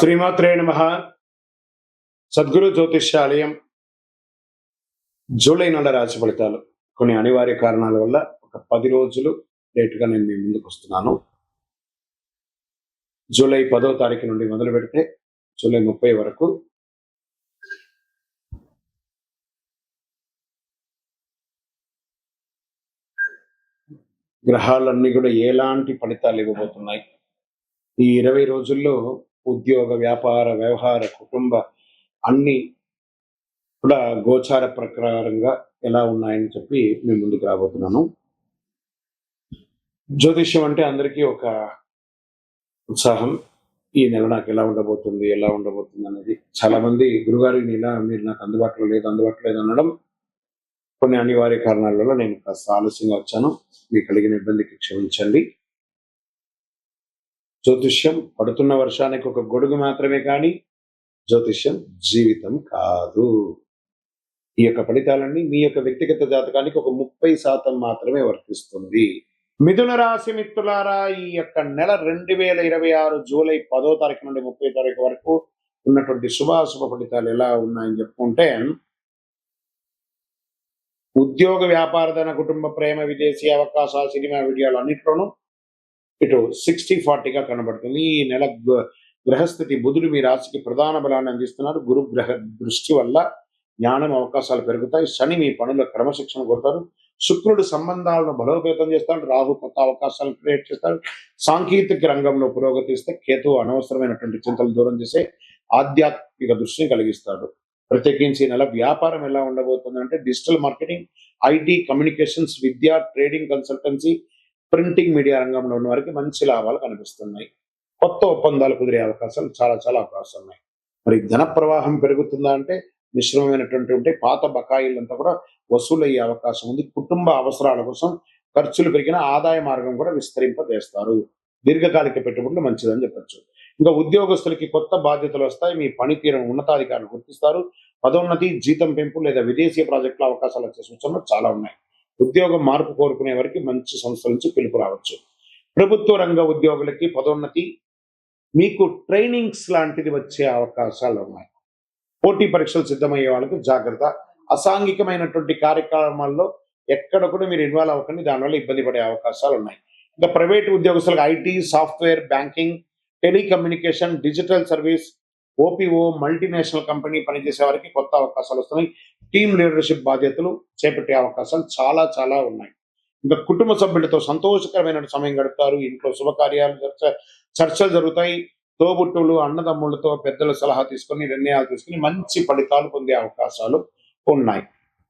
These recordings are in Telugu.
శ్రీమాత్రే నమః. సద్గురు జ్యోతిష్యాలయం జూలై నెల రాశి ఫలితాలు కొన్ని అనివార్య కారణాల వల్ల ఒక 10 రోజులు లేటుగా నేను మీ ముందుకు వస్తున్నాను. జూలై 10వ తారీఖు నుండి మొదలు పెడితే జూలై 30 వరకు గ్రహాలన్నీ కూడా ఎలాంటి ఫలితాలు ఇవ్వబోతున్నాయి, ఈ 20 రోజుల్లో ఉద్యోగ, వ్యాపార, వ్యవహార, కుటుంబ అన్ని కూడా గోచార ప్రకారంగా ఎలా ఉన్నాయని చెప్పి మీ ముందుకు రాబోతున్నాను. జ్యోతిష్యం అంటే అందరికీ ఒక ఉత్సాహం. ఈ నెల నాకు ఎలా ఉండబోతుంది అనేది చాలా మంది గురుగారు ఈ నెల మీరు నాకు అందుబాటులో లేదు అనడం కొన్ని అనివార్య కారణాల వల్ల నేను కాస్త ఆలస్యంగా వచ్చాను. మీకు కలిగిన ఇబ్బందికి క్షమించండి. జ్యోతిష్యం పడుతున్న వర్షానికి ఒక గొడుగు మాత్రమే కానీ జ్యోతిష్యం జీవితం కాదు. ఈ యొక్క ఫలితాలన్నీ మీ యొక్క వ్యక్తిగత జాతకానికి ఒక 30% మాత్రమే వర్తిస్తుంది. మిథున రాశి మిత్రులారా, ఈ యొక్క నెల 2026 జూలై 10వ తారీఖు నుండి 30వ తారీఖు వరకు ఉన్నటువంటి శుభాశుభ ఫలితాలు ఎలా ఉన్నాయని చెప్పుకుంటే, ఉద్యోగ, వ్యాపారధన, కుటుంబ, ప్రేమ, విదేశీ అవకాశాలు, సినిమా వీడియోలు అన్నింటిలోనూ ఇటు 60-40గా కనబడుతుంది. ఈ నెల గ్రహస్థితి బుధుడు మీ రాశికి ప్రధాన బలాన్ని అందిస్తున్నారు. గురు గ్రహ దృష్టి వల్ల జ్ఞానం, అవకాశాలు పెరుగుతాయి. శని మీ పనుల క్రమశిక్షణ కొడతారు. శుక్రుడు సంబంధాలను బలోపేతం చేస్తాడు. రాహు కొత్త అవకాశాలను క్రియేట్ చేస్తాడు. సాంకేతిక రంగంలో పురోగతి ఇస్తే కేతు అనవసరమైనటువంటి చింతలు దూరం చేసే ఆధ్యాత్మిక దృష్టిని కలిగిస్తాడు. ప్రత్యేకించి నెల వ్యాపారం ఎలా ఉండబోతుంది అంటే, digital marketing, IT, communications, Vidya, trading, consultancy, printing media రంగంలో ఉన్న వారికి మంచి లాభాలు కనిపిస్తున్నాయి. కొత్త ఒప్పందాలు కుదిరే అవకాశాలు చాలా అవకాశాలు ఉన్నాయి. మరి ధన ప్రవాహం పెరుగుతుందా అంటే మిశ్రమమైనటువంటి ఉంటే పాత బకాయిలంతా కూడా వసూలయ్యే అవకాశం ఉంది. కుటుంబ అవసరాల కోసం ఖర్చులు పెరిగిన ఆదాయ మార్గం కూడా విస్తరింపజేస్తారు. దీర్ఘకాలిక పెట్టుబడులు మంచిదని చెప్పచ్చు. ఇంకా ఉద్యోగస్తులకి కొత్త బాధ్యతలు వస్తాయి. మీ పనితీరును ఉన్నతాధికారులు గుర్తిస్తారు. పదోన్నతి, జీతం పెంపు లేదా విదేశీ ప్రాజెక్టుల అవకాశాలు వచ్చే సూచనలు చాలా ఉన్నాయి. ఉద్యోగం మార్పు కోరుకునే వారికి మంచి సంస్థల నుంచి పిలుపు రావచ్చు. ప్రభుత్వ రంగ ఉద్యోగులకి పదోన్నతి, మీకు ట్రైనింగ్స్ లాంటిది వచ్చే అవకాశాలు ఉన్నాయి. పోటీ పరీక్షలు సిద్ధమయ్యే వాళ్ళకి జాగ్రత్త. అసాంఘికమైనటువంటి కార్యక్రమాల్లో ఎక్కడ కూడా మీరు ఇన్వాల్వ్ అవ్వకండి, దానివల్ల ఇబ్బంది పడే అవకాశాలు ఉన్నాయి. ఇంకా ప్రైవేట్ ఉద్యోగస్తులకు IT, software, banking, telecommunication, digital service, Oppo, multinational company పనిచేసే వారికి కొత్త అవకాశాలు వస్తున్నాయి. టీమ్ లీడర్షిప్ బాధ్యతలు చేపట్టే అవకాశాలు చాలా ఉన్నాయి. ఇంకా కుటుంబ సభ్యులతో సంతోషకరమైన సమయం గడుపుతారు. ఇంట్లో శుభకార్యాలు, చర్చలు జరుగుతాయి. తోబుట్టువులు, అన్నదమ్ములతో పెద్దల సలహా తీసుకుని నిర్ణయాలు తీసుకుని మంచి ఫలితాలు పొందే అవకాశాలు ఉన్నాయి.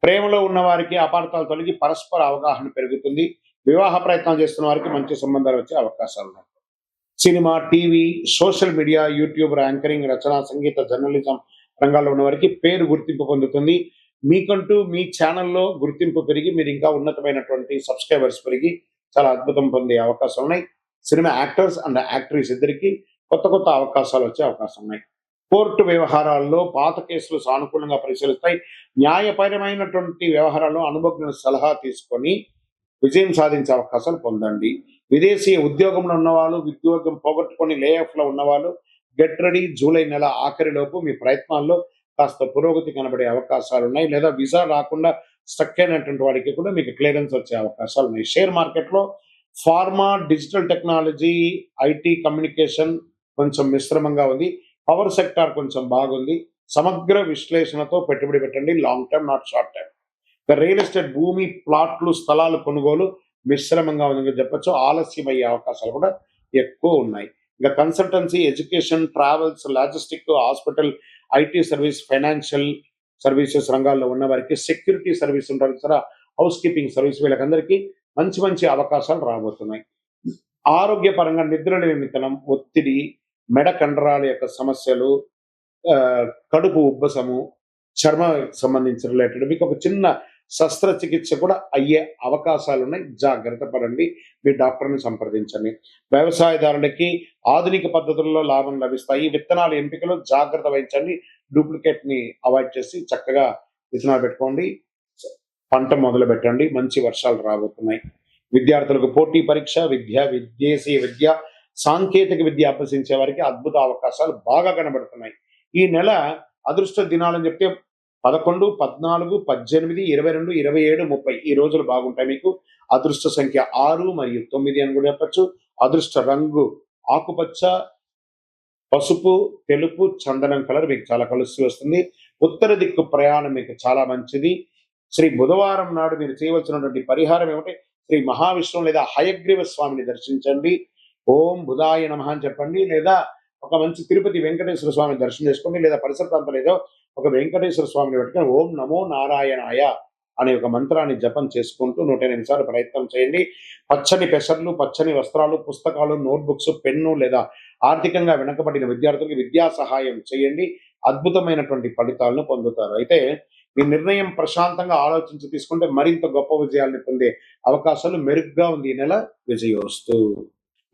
ప్రేమలో ఉన్న వారికి అపార్థాలు తొలగి పరస్పర అవగాహన పెరుగుతుంది. వివాహ ప్రయత్నాలు చేస్తున్న వారికి మంచి సంబంధాలు వచ్చే అవకాశాలు ఉన్నాయి. Cinema, TV, social media, YouTube, anchoring, రచన, సంగీత, జర్నలిజం రంగాల్లో ఉన్న వారికి పేరు గుర్తింపు పొందుతుంది. మీకంటూ మీ ఛానల్లో గుర్తింపు పెరిగి మీరు ఇంకా ఉన్నతమైనటువంటి సబ్స్క్రైబర్స్ పెరిగి చాలా అద్భుతం పొందే అవకాశాలు ఉన్నాయి. సినిమా యాక్టర్స్ అండ్ యాక్ట్రెస్ ఇద్దరికి కొత్త అవకాశాలు వచ్చే అవకాశం ఉన్నాయి. కోర్టు వ్యవహారాల్లో పాత కేసులు సానుకూలంగా పరిశీలిస్తాయి. న్యాయపరమైనటువంటి వ్యవహారాల్లో అనుభవజ్ఞుల సలహా తీసుకొని విజయం సాధించే అవకాశాలు పొందండి. విదేశీ ఉద్యోగంలో ఉన్నవాళ్ళు, ఉద్యోగం పోగొట్టుకొని లేఆఫ్లో ఉన్నవాళ్ళు గెట్ రెడీ. జూలై నెల ఆఖరిలోపు మీ ప్రయత్నాల్లో కాస్త పురోగతి కనబడే అవకాశాలు ఉన్నాయి. లేదా వీసా రాకుండా స్టక్ అయినటువంటి వాడికి కూడా మీకు క్లియరెన్స్ వచ్చే అవకాశాలు ఉన్నాయి. షేర్ మార్కెట్లో pharma, digital technology, IT, communication కొంచెం మిశ్రమంగా ఉంది. పవర్ సెక్టార్ కొంచెం బాగుంది. సమగ్ర విశ్లేషణతో పెట్టుబడి పెట్టండి. Long term, not short term. Real estate, భూమి, ప్లాట్లు, స్థలాలు కొనుగోలు మిశ్రమంగా ఉందని చెప్పచ్చు. ఆలస్యం అయ్యే అవకాశాలు కూడా ఎక్కువ ఉన్నాయి. ఇంకా consultancy, education, travels, logistic, hospital, IT service, financial services రంగాల్లో ఉన్న వారికి, సెక్యూరిటీ సర్వీస్ ఉంటారు సరే, హౌస్ కీపింగ్ సర్వీస్, వీళ్ళకందరికీ మంచి అవకాశాలు రాబోతున్నాయి. ఆరోగ్యపరంగా నిద్రలేమి మితనం, ఒత్తిడి, మెడ కండరాల యొక్క సమస్యలు, కడుపు ఉబ్బసము, చర్మ సంబంధించిన రిలేటెడ్ మీకు ఒక చిన్న శస్త్రచికిత్స కూడా అయ్యే అవకాశాలు ఉన్నాయి. జాగ్రత్త పడండి. మీ డాక్టర్ని సంప్రదించండి. వ్యవసాయదారులకి ఆధునిక పద్ధతుల్లో లాభం లభిస్తాయి. విత్తనాల ఎంపికలో జాగ్రత్త వహించండి. డూప్లికేట్ ని అవాయిడ్ చేసి చక్కగా విత్తనాలు పెట్టుకోండి. పంట మొదలు పెట్టండి. మంచి వర్షాలు రాబోతున్నాయి. విద్యార్థులకు పోటీ పరీక్ష, విదేశీ విద్య, సాంకేతిక విద్య అభ్యసించే వారికి అద్భుత అవకాశాలు బాగా కనబడుతున్నాయి. ఈ నెల అదృష్ట దినాలని చెప్తే 11, 14, 18, 22, 27, 30 ఈ రోజులు బాగుంటాయి మీకు. అదృష్ట సంఖ్య 6 మరియు 9 అని కూడా చెప్పొచ్చు. అదృష్ట రంగు ఆకుపచ్చ, పసుపు, తెలుపు, చందనం కలర్ మీకు చాలా కలిసి వస్తుంది. ఉత్తర దిక్కు ప్రయాణం మీకు చాలా మంచిది. శ్రీ బుధవారం నాడు మీరు చేయవలసినటువంటి పరిహారం ఏమిటి? శ్రీ మహావిష్ణువు లేదా హయగ్రీవ స్వామిని దర్శించండి. ఓం బుధాయ నమః అని చెప్పండి. లేదా ఒక మంచి తిరుపతి వెంకటేశ్వర స్వామిని దర్శనం చేసుకోండి. లేదా పరిసర ప్రాంతాలు ఏదో ఒక వెంకటేశ్వర స్వామిని పెట్టుకొని ఓం నమో నారాయణాయ అనే ఒక మంత్రాన్ని జపం చేసుకుంటూ 108 సార్లు ప్రయత్నం చేయండి. పచ్చని పెసర్లు, పచ్చని వస్త్రాలు, పుస్తకాలు, నోట్బుక్స్, పెన్ను లేదా ఆర్థికంగా వెనకబడిన విద్యార్థులకు విద్యా సహాయం చేయండి. అద్భుతమైనటువంటి ఫలితాలను పొందుతారు. అయితే మీ నిర్ణయం ప్రశాంతంగా ఆలోచించి తీసుకుంటే మరింత గొప్ప విజయాలను పొందే అవకాశాలు మెరుగ్గా ఉంది ఈ నెల. విజయోస్తు.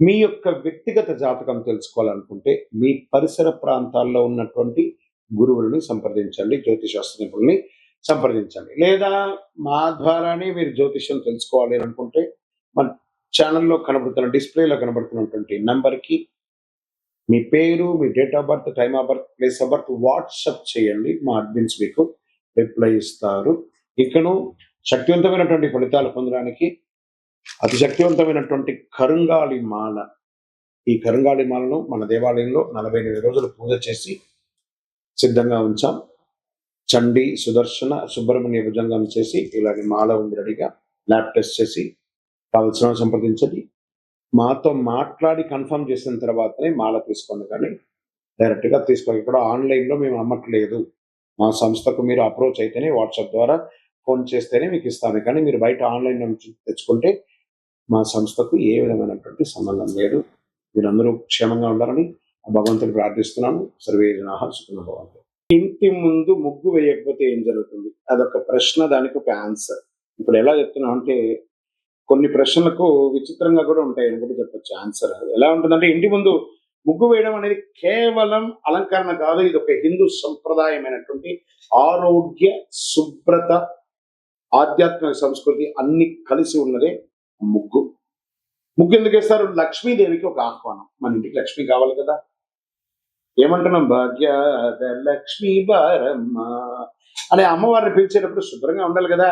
మీ యొక్క వ్యక్తిగత జాతకం తెలుసుకోవాలనుకుంటే మీ పరిసర ప్రాంతాల్లో ఉన్నటువంటి గురువులని సంప్రదించండి, జ్యోతిశాస్త్ర నిపుణుల్ని సంప్రదించండి. లేదా మా ద్వారానే మీరు జ్యోతిష్యం తెలుసుకోవాలి అని అనుకుంటే మన ఛానల్లో కనబడుతున్న డిస్ప్లేలో కనబడుతున్నటువంటి నంబర్కి మీ పేరు, మీ date of birth, time of birth, place of birth WhatsApp చేయండి. మా అడ్మిన్స్ మీకు రిప్లై ఇస్తారు. ఇకను శక్తివంతమైనటువంటి ఫలితాలు పొందడానికి అతి శక్తివంతమైనటువంటి కరుంగాళి మాల, ఈ కరుంగాళి మాలను మన దేవాలయంలో 48 రోజులు పూజ చేసి సిద్ధంగా ఉంచాం. చండీ, సుదర్శన, సుబ్రహ్మణ్య భుజంగం చేసి ఇలాంటి మాల ఉంది రెడీగా. ల్యాబ్ టెస్ట్ చేసి కావలసిన సంప్రదించండి. మాతో మాట్లాడి కన్ఫర్మ్ చేసిన తర్వాతనే మాల తీసుకోండి, కానీ డైరెక్ట్గా తీసుకోండి. ఇక్కడ ఆన్లైన్లో మేము అమ్మట్లేదు. మా సంస్థకు మీరు అప్రోచ్ అయితేనే వాట్సాప్ ద్వారా ఫోన్ చేస్తేనే మీకు ఇస్తాము. కానీ మీరు బయట ఆన్లైన్ నుంచి తెచ్చుకుంటే మా సంస్థకు ఏ విధమైనటువంటి సంబంధం లేదు. మీరందరూ క్షేమంగా ఉండాలని భగవంతుని ప్రార్థిస్తున్నాను. సర్వే జనాః సుఖినో భవంతు. ఇంటి ముందు ముగ్గు వేయకపోతే ఏం జరుగుతుంది? అదొక ప్రశ్న, దానికి ఒక ఆన్సర్. ఇప్పుడు ఎలా చెప్తున్నా అంటే కొన్ని ప్రశ్నలకు విచిత్రంగా కూడా ఉంటాయి అని కూడా చెప్పొచ్చు ఆన్సర్. ఎలా ఉంటుందంటే ఇంటి ముందు ముగ్గు వేయడం అనేది కేవలం అలంకరణ కాదు. ఇది ఒక హిందూ సంప్రదాయమైనటువంటి ఆరోగ్య, శుభ్రత, ఆధ్యాత్మిక సంస్కృతి అన్ని కలిసి ఉన్నదే ముగ్గు. ముగ్గు ఎందుకు వేస్తారు? లక్ష్మీదేవికి ఒక ఆహ్వానం. మన ఇంటికి లక్ష్మి కావాలి కదా. ఏమంటున్నాం? భాగ్యాద లక్ష్మీ బారమ్మ అనే అమ్మవారిని పిలిచేటప్పుడు శుభ్రంగా ఉండాలి కదా.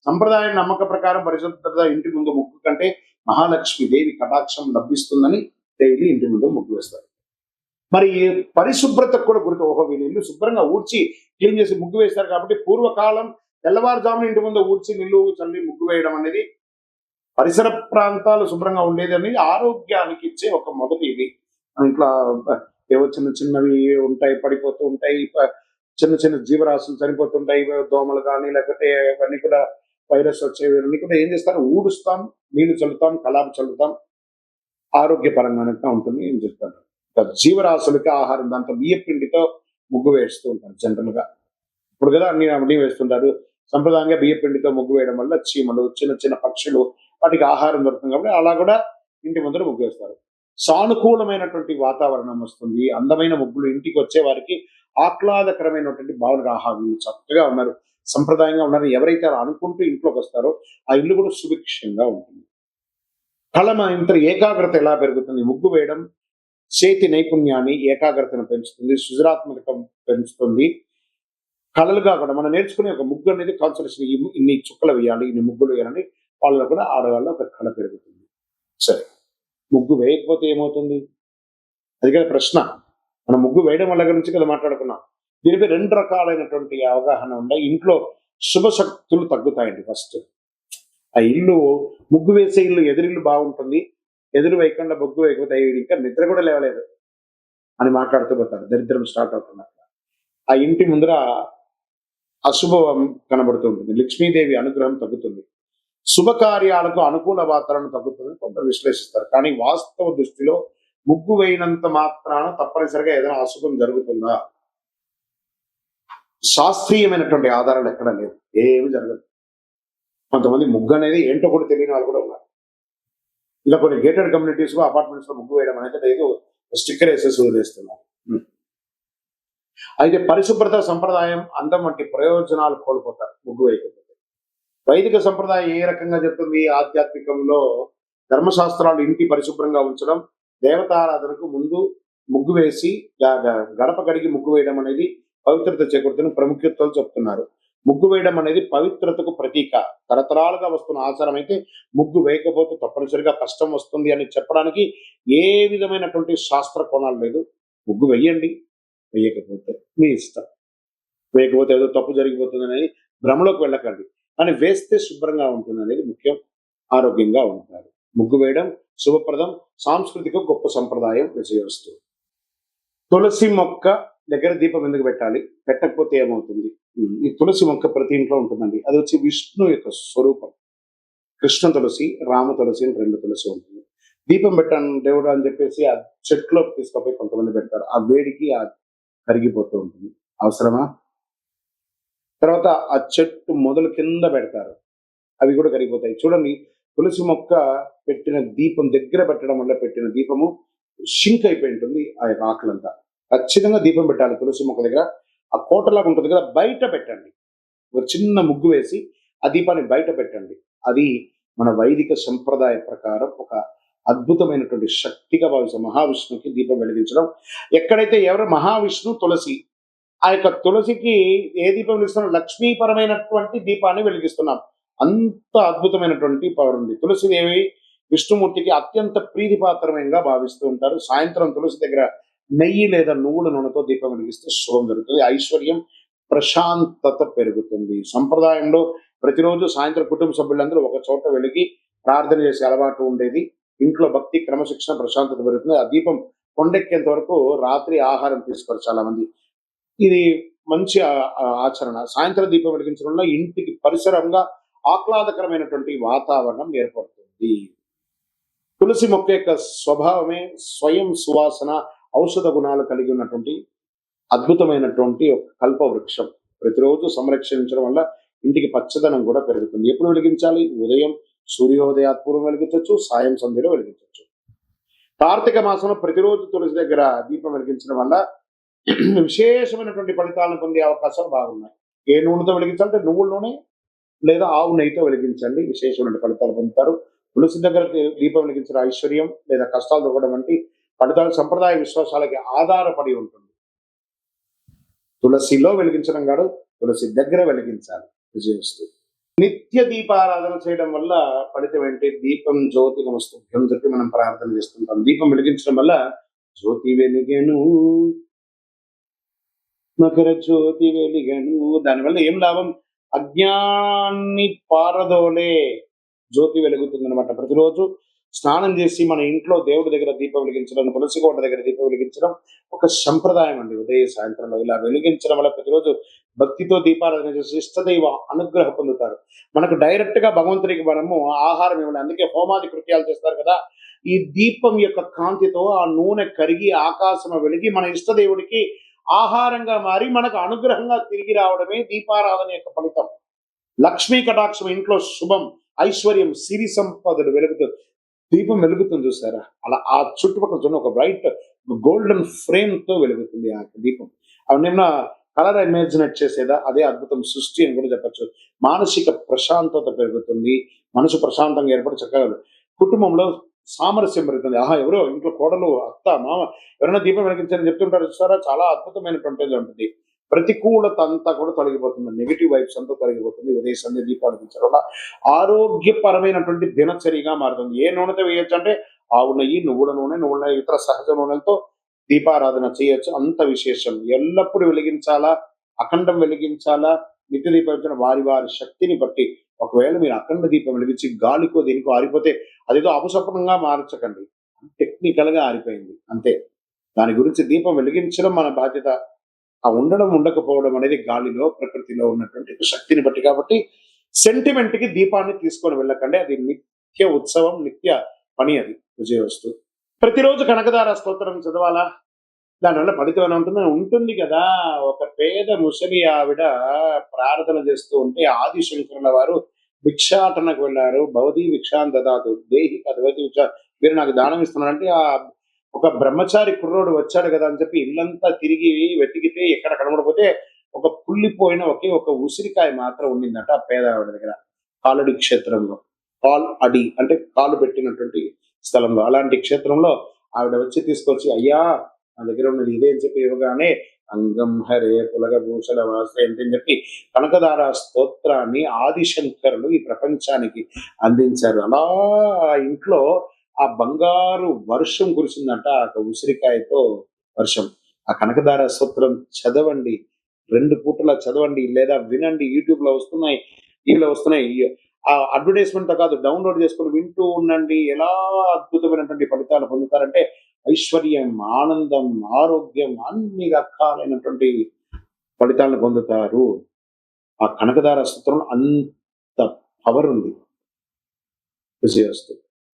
సంప్రదాయ నమ్మక ప్రకారం పరిశుభ్రత ఇంటి ముందు ముగ్గు కంటే మహాలక్ష్మీదేవి కటాక్షం లభిస్తుందని డైలీ ఇంటి ముందు ముగ్గు వేస్తారు. మరి పరిశుభ్రతకు కూడా గుర్తు. ఓహో, వీళ్ళు ఇల్లు శుభ్రంగా ఊడ్చి క్లీన్ చేసి ముగ్గు వేస్తారు కాబట్టి పూర్వకాలం తెల్లవారుజామున ఇంటి ముందు ఊడ్చి నిల్లు చల్లి ముగ్గు వేయడం అనేది పరిసర ప్రాంతాలు శుభ్రంగా ఉండేది అనేది ఆరోగ్యానికి ఇచ్చే ఒక మొదటి ఇది. ఇంట్లో ఏవో చిన్న చిన్నవి ఉంటాయి, పడిపోతూ ఉంటాయి, చిన్న చిన్న జీవరాశులు చనిపోతుంటాయి, దోమలు కానీ లేకపోతే ఇవన్నీ కూడా వైరస్ వచ్చేవి ఇవన్నీ కూడా ఏం చేస్తారు? ఊడుస్తాం, నీళ్లు చల్లుతాం, కలాపు చల్లుతాం, ఆరోగ్యపరంగానే ఉంటుంది ఏం చెప్తారు. జీవరాశులకి ఆహారం, దాంతో బియ్య పిండితో ముగ్గు వేస్తూ ఉంటారు జనరల్ గా. ఇప్పుడు కదా అన్ని వేస్తుంటారు. సంప్రదాయంగా బియ్య పిండితో ముగ్గు వేయడం వల్ల చీమలు, చిన్న చిన్న పక్షులు వాటికి ఆహారం దొరుకుతుంది కాబట్టి అలా కూడా ఇంటి ముందర ముగ్గు వేస్తారు. సానుకూలమైనటువంటి వాతావరణం వస్తుంది. అందమైన ముగ్గులు ఇంటికి వచ్చే వారికి ఆహ్లాదకరమైనటువంటి భావన. ఆహా, వీళ్ళు చక్కగా ఉన్నారు, సంప్రదాయంగా ఉన్నారు, ఎవరైతే అలా అనుకుంటూ ఇంట్లోకి వస్తారో ఆ ఇల్లు కూడా సుభిక్షంగా ఉంటుంది. ఇంత ఏకాగ్రత ఎలా పెరుగుతుంది? ముగ్గు వేయడం చేతి నైపుణ్యాన్ని, ఏకాగ్రతను పెంచుతుంది, సృజనాత్మకత పెంచుతుంది. కళలుగా కూడా మనం నేర్చుకునే ఒక ముగ్గు అనేది కాన్సన్ట్రేషన్, ఇన్ని చుక్కలు వేయాలి, ఇన్ని ముగ్గులు వేయాలని వాళ్ళలో కూడా ఆడవాళ్ళ ఒక కళ పెరుగుతుంది. సరే, ముగ్గు వేయకపోతే ఏమవుతుంది? అది కదా ప్రశ్న. మనం ముగ్గు వేయడం వల్ల గురించి కదా మాట్లాడుకున్నాం. దీనిపై 2 రకాలైనటువంటి అవగాహన ఉన్నాయి. ఇంట్లో శుభశక్తులు తగ్గుతాయండి. ఫస్ట్ ఆ ఇల్లు, ముగ్గు వేసే ఇల్లు, ఎదురిల్లు బాగుంటుంది, ఎదురు వేయకుండా ముగ్గు వేయకపోతే ఇంకా నిద్ర కూడా లేవలేదు అని మాట్లాడుతూ పోతారు. దరిద్రం స్టార్ట్ అవుతున్నారు. ఆ ఇంటి ముందర అశుభం కనబడుతూ ఉంటుంది. లక్ష్మీదేవి అనుగ్రహం తగ్గుతుంది. శుభకార్యాలకు అనుకూల వాతావరణం తగ్గుతుంది కొందరు విశ్లేషిస్తారు. కానీ వాస్తవ దృష్టిలో ముగ్గు వేయినంత మాత్రాన తప్పనిసరిగా ఏదైనా అశుభం జరుగుతుందా? శాస్త్రీయమైనటువంటి ఆధారాలు ఎక్కడ లేదు, ఏమి జరగదు. కొంతమంది ముగ్గు అనేది ఏంటో కూడా తెలియని వాళ్ళు కూడా ఉన్నారు. ఇలా కొన్ని గేటెడ్ కమ్యూనిటీస్ లో, అపార్ట్మెంట్స్ లో ముగ్గు వేయడం అనేది లేదు, స్టిక్కర్ వేసేసి వదిలేస్తున్నారు. అయితే పరిశుభ్రత, సంప్రదాయం, అందం వంటి ప్రయోజనాలు కోల్పోతారు ముగ్గు వేయకపోతే. వైదిక సంప్రదాయం ఏ రకంగా చెప్తుంది? ఆధ్యాత్మికంలో ధర్మశాస్త్రాలు ఇంటి పరిశుభ్రంగా ఉంచడం, దేవతారాధనకు ముందు ముగ్గు వేసి గడప కడిగి ముగ్గు వేయడం అనేది పవిత్రత చేకూరుతున్న ప్రముఖతలు చెప్తున్నారు. ముగ్గు వేయడం అనేది పవిత్రతకు ప్రతీక. తరతరాలుగా వస్తున్న ఆచారం అయితే ముగ్గు వేయకపోతే తప్పనిసరిగా కష్టం వస్తుంది అని చెప్పడానికి ఏ విధమైనటువంటి శాస్త్ర కోణాలు లేదు. ముగ్గు వెయ్యండి, వేయకపోతే మీ ఇష్టం. వేయకపోతే ఏదో తప్పు జరిగిపోతుంది అనేది భ్రమలోకి వెళ్ళకండి. కానీ వేస్తే శుభ్రంగా ఉంటుంది అనేది ముఖ్యం. ఆరోగ్యంగా ఉంటారు. ముగ్గు వేయడం శుభప్రదం, సాంస్కృతిక గొప్ప సంప్రదాయం. విజయవస్తు. తులసి మొక్క దగ్గర దీపం ఎందుకు పెట్టాలి? పెట్టకపోతే ఏమవుతుంది? ఈ తులసి మొక్క ప్రతి ఇంట్లో ఉంటుందండి. అది వచ్చి విష్ణు యొక్క స్వరూపం. కృష్ణ తులసి, రామ తులసి అని 2 తులసి ఉంటుంది. దీపం పెట్టాను దేవుడు అని చెప్పేసి ఆ చెట్టులోకి తీసుకుపోయి కొంతమంది పెడతారు. ఆ వేడికి ఆ కరిగిపోతూ ఉంటుంది. అవసరమా? తర్వాత ఆ చెట్టు మొదలు కింద పెడతారు. అవి కూడా కరిగిపోతాయి. చూడండి, తులసి మొక్క పెట్టిన దీపం దగ్గర పెట్టడం వల్ల పెట్టిన దీపము షింక్ అయిపోయి ఉంటుంది. ఆ యొక్క ఆకులంతా ఖచ్చితంగా దీపం పెట్టాలి తులసి మొక్క దగ్గర. ఆ కోటలాగా ఉంటుంది కదా, బయట పెట్టండి. ఒక చిన్న ముగ్గు వేసి ఆ దీపాన్ని బయట పెట్టండి. అది మన వైదిక సంప్రదాయ ప్రకారం ఒక అద్భుతమైనటువంటి శక్తిగా భావిస్తాం. మహావిష్ణువుకి దీపం వెలిగించడం. ఎక్కడైతే ఎవరు మహావిష్ణు తులసి, ఆ యొక్క తులసికి ఏ దీపం వెలిగిస్తున్నాం? లక్ష్మీపరమైనటువంటి దీపాన్ని వెలిగిస్తున్నాం. అంత అద్భుతమైనటువంటి పవర్ ఉంది. తులసిదేవి విష్ణుమూర్తికి అత్యంత ప్రీతిపాత్రమైనగా భావిస్తూ ఉంటారు. సాయంత్రం తులసి దగ్గర నెయ్యి లేదా నువ్వుల నూనెతో దీపం వెలిగిస్తే శుభం జరుగుతుంది. ఐశ్వర్యం, ప్రశాంతత పెరుగుతుంది. సంప్రదాయంలో ప్రతిరోజు సాయంత్రం కుటుంబ సభ్యులందరూ ఒక చోట వెలిగి ప్రార్థన చేసే అలవాటు ఉండేది. ఇంట్లో భక్తి, క్రమశిక్షణ, ప్రశాంతత పెరుగుతుంది. ఆ దీపం కొండెక్కేంత వరకు రాత్రి ఆహారం తీసుకోరు చాలా మంది. ఇది మంచి ఆచరణ. సాయంత్రం దీపం వెలిగించడం వల్ల ఇంటికి పరిసరంగా ఆహ్లాదకరమైనటువంటి వాతావరణం ఏర్పడుతుంది. తులసి మొక్క యొక్క స్వభావమే స్వయం సువాసన, ఔషధ గుణాలు కలిగి ఉన్నటువంటి అద్భుతమైనటువంటి ఒక కల్ప వృక్షం. ప్రతిరోజు సంరక్షించడం వల్ల ఇంటికి పచ్చదనం కూడా పెరుగుతుంది. ఎప్పుడు వెలిగించాలి? ఉదయం సూర్యోదయాత్పూర్వం వెలిగించవచ్చు, సాయం సంధ్యలో వెలిగించవచ్చు. కార్తీక మాసంలో ప్రతిరోజు తులసి దగ్గర దీపం వెలిగించడం వల్ల విశేషమైనటువంటి ఫలితాలను పొందే అవకాశాలు బాగున్నాయి. ఏ నూనెతో వెలిగించాలంటే నువ్వుల నూనె లేదా ఆవు నెయ్యితో వెలిగించండి. విశేషమైన ఫలితాలు పొందుతారు. తులసి దగ్గర దీపం వెలిగించిన ఐశ్వర్యం లేదా కష్టాలు దొరకడం వంటి ఫలితాలు సంప్రదాయ విశ్వాసాలకి ఆధారపడి ఉంటుంది. తులసిలో వెలిగించడం కాదు, తులసి దగ్గర వెలిగించాలి. విజయవస్తు. నిత్య దీపారాధన చేయడం వల్ల ఫలితం ఏంటి? దీపం జ్యోతి నమస్తుభ్యం చెప్పి మనం ప్రార్థన చేస్తుంటాం. దీపం వెలిగించడం వల్ల జ్యోతి వెలిగెను, మకర జ్యోతి వెలిగెను. దానివల్ల ఏం లాభం? అజ్ఞాన్ని పారదోలే జ్యోతి వెలుగుతుంది అనమాట. ప్రతిరోజు స్నానం చేసి మన ఇంట్లో దేవుడి దగ్గర దీపం వెలిగించడం, తులసి కోట దగ్గర దీపం వెలిగించడం ఒక సంప్రదాయం అండి. ఉదయ సాయంత్రంలో ఇలా వెలిగించడం వల్ల ప్రతిరోజు భక్తితో దీపారాధన చేసి ఇష్టదైవ అనుగ్రహం పొందుతారు. మనకు డైరెక్ట్ గా భగవంతుడికి మనము ఆహారం ఇవ్వాలి. అందుకే హోమాది కృత్యాలు చేస్తారు కదా. ఈ దీపం యొక్క కాంతితో ఆ నూనె కరిగి ఆకాశం వెలిగి మన ఇష్టదేవుడికి ఆహారంగా మారి మనకు అనుగ్రహంగా తిరిగి రావడమే దీపారాధన యొక్క ఫలితం. లక్ష్మీ కటాక్షం, ఇంట్లో శుభం, ఐశ్వర్యం, సిరి సంపదలు వెలుగుతుంది. దీపం వెలుగుతుంది చూసారా? అలా ఆ చుట్టుపక్కల చూడండి, ఒక బ్రైట్ గోల్డెన్ ఫ్రేమ్ తో వెలుగుతుంది ఆ దీపం. అవన్నీ కలర్ ఇమాజినేట్ చేసేదా? అదే అద్భుతం, సృష్టి అని కూడా చెప్పచ్చు. మానసిక ప్రశాంతత పెరుగుతుంది. మనసు ప్రశాంతంగా ఏర్పడి చక్కగా కుటుంబంలో సామరస్యం పెరుగుతుంది. ఎవరో ఇంట్లో కోడలు, అత్త, మామ ఎవరైనా దీపం వెలిగించారని చెప్తుంటారు చూసారా? చాలా అద్భుతమైనటువంటిది ఉంటుంది. ప్రతికూలత అంతా కూడా తొలగిపోతుంది. నెగిటివ్ వైబ్స్ అంతా తొలగిపోతుంది. ఉదయ సంధ్య దీపాలు వెలిగించడం వల్ల ఆరోగ్యపరమైనటువంటి దినచర్యగా మారుతుంది. ఏ నూనెతో వేయొచ్చు అంటే ఆవు నెయ్యి, నువ్వుల నూనె, ఇతర సహజ నూనెలతో దీపారాధన చేయొచ్చు. అంత విశేషం. ఎల్లప్పుడూ వెలిగించాలా, అఖండం వెలిగించాలా, నిత్య దీపం వారి వారి శక్తిని బట్టి. ఒకవేళ మీరు అఖండ దీపం వెలిగించి గాలికో దేనికో ఆరిపోతే అదేదో అపశకునంగా మార్చకండి. టెక్నికల్ గా ఆరిపోయింది అంతే. దాని గురించి దీపం వెలిగించడం మన బాధ్యత. ఆ ఉండడం ఉండకపోవడం అనేది గాలిలో, ప్రకృతిలో ఉన్నటువంటి శక్తిని బట్టి. కాబట్టి సెంటిమెంట్ కి దీపాన్ని తీసుకొని వెళ్ళకండి. అది నిత్య ఉత్సవం, నిత్య పని. అది విజయవస్తు. ప్రతిరోజు కనకదార స్తోత్రం చదవాలా? దానివల్ల ఫలితం ఏమైనా ఉంటుంది కదా. ఒక పేద ముసలి ఆవిడ ప్రార్థన చేస్తూ ఉంటే ఆదిశంకరుల వారు భిక్షాటనకు వెళ్ళారు. భవతి భిక్షాన్ దదాతు దేహి కదవతి భిక్ష, మీరు నాకు దానం ఇస్తున్నారంటే ఆ ఒక బ్రహ్మచారి కుర్రోడు వచ్చాడు కదా అని చెప్పి ఇల్లంతా తిరిగి వెతికితే ఎక్కడ కనబడపోతే ఒక పుల్లిపోయిన ఒక ఉసిరికాయ మాత్రం ఉండిందట ఆ పేద ఆవిడ దగ్గర. కాలడి క్షేత్రంలో, కాల్ అడి అంటే కాలు పెట్టినటువంటి స్థలంలో, అలాంటి క్షేత్రంలో ఆవిడ వచ్చి తీసుకొచ్చి, అయ్యా నా దగ్గర ఉన్నది ఇదే అని చెప్పి ఇవ్వగానే, అంగం హరే పులగభూషణ వాసయంతి అని చెప్పి కనకదార స్తోత్రాన్ని ఆదిశంకరులు ఈ ప్రపంచానికి అందించారు. అలా ఆ ఇంట్లో ఆ బంగారు వర్షం కురిసిందంట. ఆ ఉసిరికాయతో వర్షం. ఆ కనకదార స్తోత్రం చదవండి. 2 పూటలా చదవండి లేదా వినండి. యూట్యూబ్‌లో వస్తున్నాయి. టీవీలో వస్తున్నాయి. ఆ అడ్వర్టైజ్‌మెంట్‌తో కాదు, డౌన్‌లోడ్ చేసుకొని వింటూ ఉండండి. ఎలా అద్భుతమైనటువంటి ఫలితాలు పొందుతారంటే ఐశ్వర్యం, ఆనందం, ఆరోగ్యం అన్ని రకాలైనటువంటి ఫలితాలను పొందుతారు. ఆ కనకదార స్తోత్రంలో అంత పవర్ ఉంది. విజయోస్తు.